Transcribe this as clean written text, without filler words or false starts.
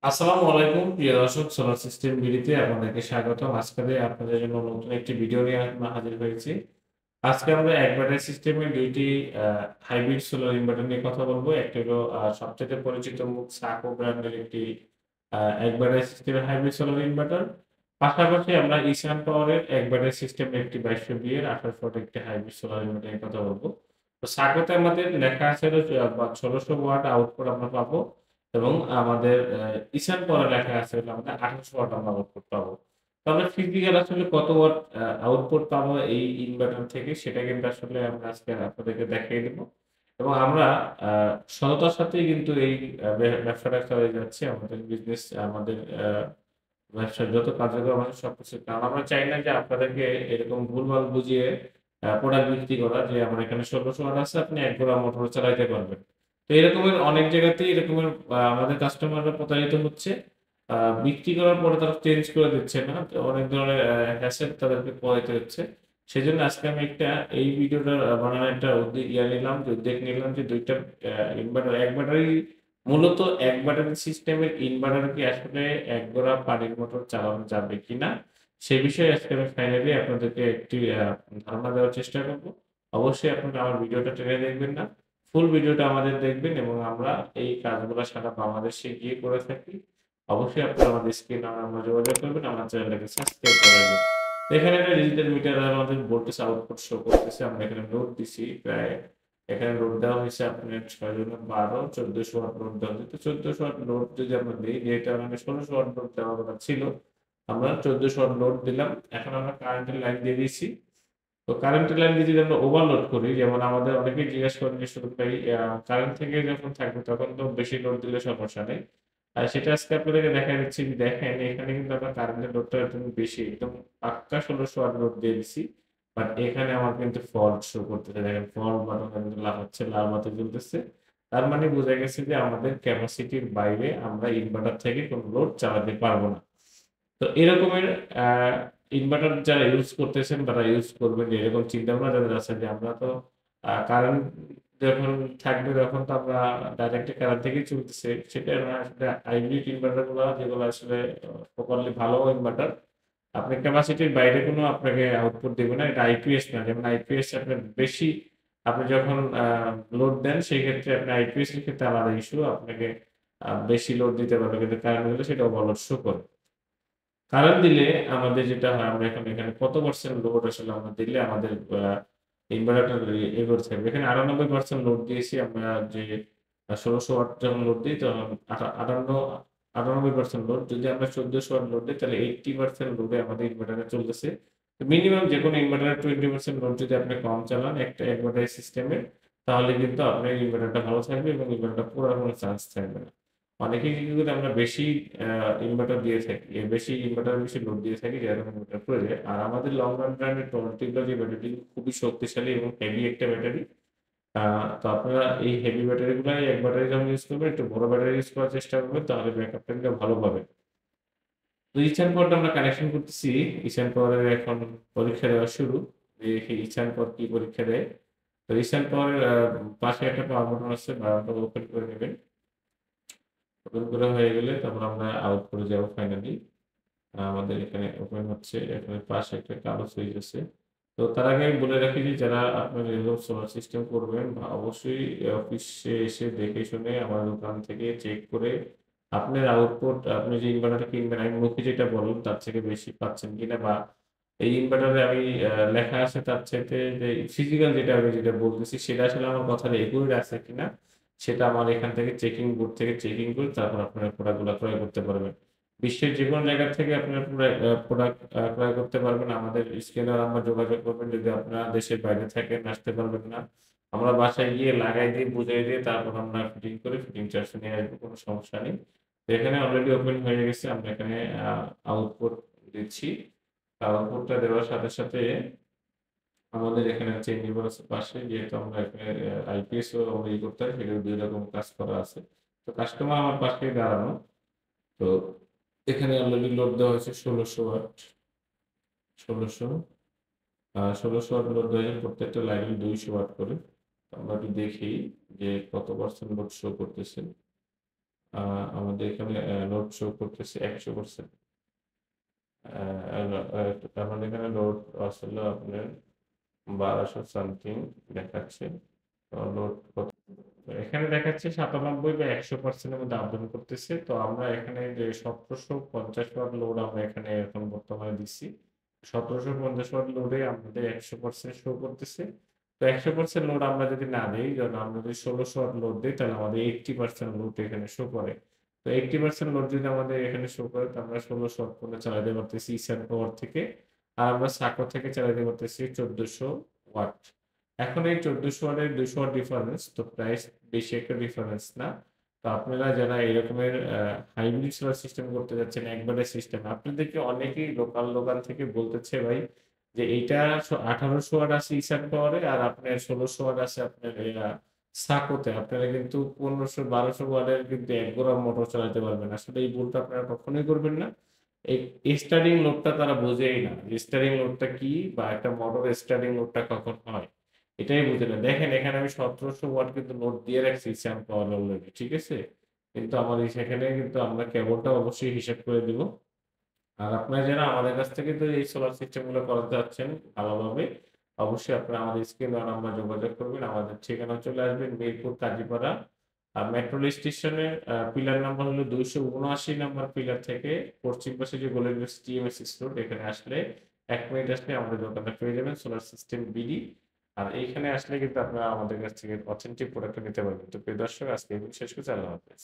আসসালামু আলাইকুম প্রিয় দর্শক, সোলার সিস্টেম বিডিতে আপনাদেরকে স্বাগতম। আজকে আপনাদের জন্য নতুন একটি ভিডিও নিয়ে হাজির হয়েছি। আজকে আমরা এক ব্যাটারি সিস্টেমের দুইটি হাইব্রিড সোলার ইনভার্টার নিয়ে কথা বলবো। একটা হলো সবচেয়ে পরিচিত মুখ সাকো ব্র্যান্ডের একটি এক ব্যাটারি সিস্টেমের হাইব্রিড সোলার ইনভার্টার। পাশাপাশি আমরা ইসান পাওয়ারের এক ব্যাটারি সিস্টেমের একটি 2220 এর 28 ওয়াট একটি হাইব্রিড সোলার ইনভার্টার নিয়ে কথা বলবো। তো সাকোতে আমাদের লেখা আছে হলো 1600 ওয়াট আউটপুট আমরা পাবো, এবং আমাদের ঈশান পড়া লেখা আছে হলো আমাদের 2800 ওয়াট আমরা আউটপুট পাবো। তো আমরা ফিজিক্যাল আসলে কত ওয়াট আউটপুট পাবো এই ইনভার্টার থেকে, সেটা কিন্তু আসলে আমরা আজকে আপনাদেরকে দেখিয়ে দেবো। এবং আমরা সততার সাথেই কিন্তু এই ব্যবসাটা চালিয়ে যাচ্ছি। আমাদের বিজনেস, আমাদের ব্যবসার যত কার্যক্রম আছে সবকিছু, কারণ আমরা চাই না যে আপনাদেরকে এরকম ভুলভাল বুঝিয়ে প্রোডাক্ট বিক্রি করা, যে আমার এখানে 1600 ওয়াট আছে, আপনি এক গোড়া মোটর চালাইতে পারবেন। তো এরকমের অনেক জায়গাতেই এরকমের আমাদের কাস্টমাররা প্রতারিত হচ্ছে। বিক্রি করার পরে তারা চেঞ্জ করে দিচ্ছে না। তো অনেক ধরনের হ্যাসেল তাদেরকে পোহাইতে হচ্ছে। সেজন্য আজকে আমি এই ভিডিওটা বানানোর একটা উদ্যোগ নিলাম যে দুইটা ইনভার্টার, এক ব্যাটারি, মূলত এক ব্যাটারি সিস্টেমের ইনভার্টার কি আসলে এক গোড়া পানির মোটর চালানো যাবে কিনা, সে বিষয়ে আজকে আমি ফাইনালি আপনাদেরকে একটি ধারণা দেওয়ার চেষ্টা করব। অবশ্যই আপনারা আমার ভিডিওটা টেনে দেখবেন না, ফুল ভিডিওটা আমাদের দেখবেন, এবং আমরা এই কাজগুলো সারা বাংলাদেশে গিয়ে করে থাকি। অবশ্যই আপনারা আমাদের স্ক্রিন নাম্বার যোগাযোগ করবেন, আমার চ্যানেলটাকে সাবস্ক্রাইব করে রাখবেন। তো এখানে একটা ডিজিটাল মিটার আমাদের ভোল্টেজ আউটপুট শো করতেছে। আমরা এখানে লোড দিছি প্রায়, এখানে লোড দেওয়া হয়েছে আপনার 6 × 12 1400 ওয়াট লোড দেওয়া হয়েছে। তো 1400 ওয়াট লোড যদি আমরা দিই, যেটা আমাদের 1600 ওয়াট লোড দেওয়ার কথা ছিল, আমরা 1400 ওয়াট লোড দিলাম। এখন আমরা কারেন্টের লাইন দিয়ে দিয়েছি। তো কারেন্টের লাইন দিয়ে যদি আমরা ওভারলোড করি, যেমন আমাদের অনেকেই জিজ্ঞাসা করেন যে শুরু ভাই, কারেন্ট থেকে যখন থাকবে তখন তো বেশি লোড দিলে সমস্যা নেই। আর সেটা আজকে আপনাদেরকে দেখা যাচ্ছে যে দেখেন, এখানে কিন্তু আমরা কারেন্টের লোডটা একদম বেশি, একদম পাক্কা 1600 ওয়াট লোড দিয়ে দিছি। বাট এখানে আমার কিন্তু ফল্ট শো করতেছে, দেখেন ফল্ট বাটন কিন্তু লাগাচ্ছে, লাল বাতি জ্বলতেছে। তার মানে বোঝা গেছে যে আমাদের ক্যাপাসিটির বাইরে আমরা ইনভার্টার থেকে কোনো লোড চালাতে পারবো না। তো এরকমের ইনভার্টার যারা ইউজ করতেছেন তারা ইউজ করবেন, যে এরকম চিন্তা ভাবনা যাদের আছে যে আমরা তো কারেন্ট যখন থাকবে তখন তো আমরা ডাইরেক্ট কারেন্ট থেকেই চলতেছে, সেটা না। আসলে হাইব্রিড ইনভার্টার গুলো যেগুলো আসলে প্রপারলি ভালো ইনভার্টার, আপনার ক্যাপাসিটির বাইরে কোনো আপনাকে আউটপুট দেবে না। এটা আইপিএস না, যেমন আইপিএস আপনার বেশি, আপনি যখন লোড দেন সেই ক্ষেত্রে আপনি আইপিএস এর ক্ষেত্রে আলাদা ইস্যু, আপনাকে বেশি লোড দিতে পারবে, কিন্তু কারেন্ট হলে সেটা ওভারলোড শো করে। কারেন্ট দিলে আমাদের যেটা হয়, আমরা এখন এখানে কত পার্সেন্ট লোড আসলে আমরা দিলে আমাদের ইনভার্টার এগোতে থাকবে। এখানে 98% লোড দিয়েছি আমরা, যে 1600 ওয়াট যখন লোড দিই তখন 98% লোড। যদি আমরা 1400 ওয়াট লোড দিই তাহলে 80% লোডে আমাদের ইনভার্টারে চলতেছে। মিনিমাম যে কোনো ইনভার্টারে 20% লোড যদি আপনি কম চালান একটা এক ব্যাটারি সিস্টেমে, তাহলে কিন্তু আপনার ইনভার্টারটা ভালো থাকবে এবং ইনভার্টারটা পুরার কোনো চান্স থাকবে না। অনেকেই কি করে, আমরা বেশি ইনভার্টার দিয়ে থাকি, বেশি ইনভার্টার বেশি লোড দিয়ে থাকি, যেরকম ইনভার্টার প্রয়োজন। আর আমাদের লং রান ব্র্যান্ডের টোয়েন্টিগুলো যে ব্যাটারি খুবই শক্তিশালী এবং হেভি একটা ব্যাটারি। তো আপনারা এই হেভি ব্যাটারি গুলো এক ব্যাটারি যখন ইউজ করবেন, একটু বড় ব্যাটারি ইউজ করার চেষ্টা করবেন, তাহলে ব্যাকআপটা কিন্তু ভালো পাবেন। তো ইথান পরটা আমরা কানেকশন করতেছি। ইথান পরের এখন পরীক্ষা দেওয়া শুরু, যে ইথান পর কি পরীক্ষা দেয়। তো ইথান পরের পাশে একটা পাওয়ার বাটন আছে, বাটনটা ওপেন করে নেবেন। ওপেন করা হয়ে গেলে তারপর আমরা আউট করে যাব ফাইনালি। আমাদের এখানে ওপেন হচ্ছে, এখানে পাশে একটা কালো সুইচ আছে। তো তার আগে আমি বলে রাখি যে যারা আপনার এরকম সোলার সিস্টেম করবেন, অবশ্যই অফিসে এসে দেখে শুনে আমার দোকান থেকে চেক করে আপনার আউটপুট, আপনি যে ইনভার্টারটা কিনবেন, আমি মুখে যেটা বললাম তার থেকে বেশি পাচ্ছেন কিনা, বা এই ইনভার্টারে আমি লেখা আছে তার চাইতে যে ফিজিক্যাল যেটা আমি যেটা বলতেছি সেটা আসলে আমার কথার একুরেট আছে কিনা, সেটা আমার এখান থেকে চেকিং বোর্ড থেকে চেকিং করে তারপর আপনারা প্রোডাক্টগুলো ক্রয় করতে পারবেন। বিশ্বের যে কোনো জায়গা থেকে আপনারা প্রোডাক্ট ক্রয় করতে পারবেন। আমাদের স্ক্রিনে নাম্বার যোগাযোগ করবেন। যদি আপনারা দেশের বাইরে থাকেন, আসতে পারবেন না, আমরা বাসায় গিয়ে লাগাই দিয়ে বুঝিয়ে দিয়ে তারপর আমরা ফিটিং করে ফিটিং চার্জ নিয়ে আসবো, কোনো সমস্যা নেই। তো এখানে অলরেডি ওপেন হয়ে গেছে, আমরা এখানে আউটপুট দিচ্ছি। আউটপুটটা দেওয়ার সাথে সাথে আমাদের এখানে চেঞ্জ লিভার আছে পাশে, যেহেতু আমরা এখানে আইপিএস ও আমরা করতে হয়, সেখানে দুই রকম কাজ করা আছে। তো কাস্টমার আমার পাশে দাঁড়ানো। তো এখানে অলরেডি লোড দেওয়া হয়েছে 1600 ওয়াট। 1600 1600 ওয়াট লোড দেওয়া হয়েছে, প্রত্যেকটা লাইনে 200 ওয়াট করে। তো আমরা একটু দেখি যে কত পার্সেন্ট লোড শো করতেছে। আমরা আমাদের এখানে লোড শো করতেছে 100%। আমাদের এখানে লোড আসলে আপনার 1200 সামথিং দেখাচ্ছে। তো লোড এখানে দেখাচ্ছে 97 বা 100% এর মধ্যে আপডাউন করতেছে। তো আমরা এখানে যে 1750 ওয়াট লোড আমরা এখানে এখন বর্তমানে দিচ্ছি। 1750 ওয়াট লোডে আমাদের 100% শো করতেছে। তো 100% লোড আমরা যদি না দেই, যেমন আমরা যদি 1600 ওয়াট লোড দিই, তাহলে আমাদের 80% লোড এখানে শো করে। তো 80% লোড যদি আমাদের এখানে শো করে, তো আমরা 1600 ওয়াট পর্যন্ত চালাতে পারতেছি ইসান পাওয়ার থেকে। আর আমরা সাকো থেকে চালাতে পারতেছি 1400 ওয়াট। এখন এই 1400 ওয়াটের 200 ওয়াট ডিফারেন্স, তো প্রায় বেশি একটা ডিফারেন্স না। তো আপনারা যারা এরকমের হাইব্রিড সোলার সিস্টেম করতে যাচ্ছেন একবারে সিস্টেম, আপনাদেরকে অনেকেই লোকাল দোকান থেকে বলতেছে ভাই যে এইটা 1800 ওয়াট আছে ইসান পাওয়ারে, আর আপনার 1600 ওয়াট আছে আপনার সাকোতে। আপনারা কিন্তু 1500 1200 ওয়াটের কিন্তু এক গোড়া মোটর চালাতে পারবেন। আসলে এই ভুলটা আপনারা কখনোই করবেন না। এই স্টার্টিং লোডটা তারা বোঝেই না যে স্টার্টিং লোডটা কি, বা একটা মোটর স্টার্টিং লোডটা কখন হয়, এটাই বুঝে না। দেখেন এখানে আমি 1700 ওয়াট কিন্তু লোড দিয়ে রাখছি স্যাম পাওয়ার অলরেডি, ঠিক আছে। কিন্তু আমার সেখানে কিন্তু আমরা কেবলটা অবশ্যই হিসাব করে দিব। আর আপনারা যারা আমাদের কাছ থেকে তো এই সোলার সিস্টেম গুলো করাতে যাচ্ছেন ভালোভাবে, অবশ্যই আপনারা আমাদের স্ক্রিনে নাম্বার যোগাযোগ করবেন। আমাদের ঠিকানা চলে আসবেন মিরপুর কাজীপাড়া। আর মেট্রো স্টেশনের পিলার নাম্বার হলো 279 নাম্বার পিলার থেকে পশ্চিম পাশে যে গোল্ডেন টিএমএস রোড, এখানে আসলে 1 মিনিট আসলে আমাদের দোকানটা পেয়ে যাবেন, সোলার সিস্টেম বিডি। আর এইখানে আসলে কিন্তু আপনারা আমাদের কাছ থেকে অথেন্টিক প্রোডাক্ট নিতে পারবেন। তো প্রিয় দর্শক, আজকে এই শেষ করছি। আল্লাহ হাফেজ।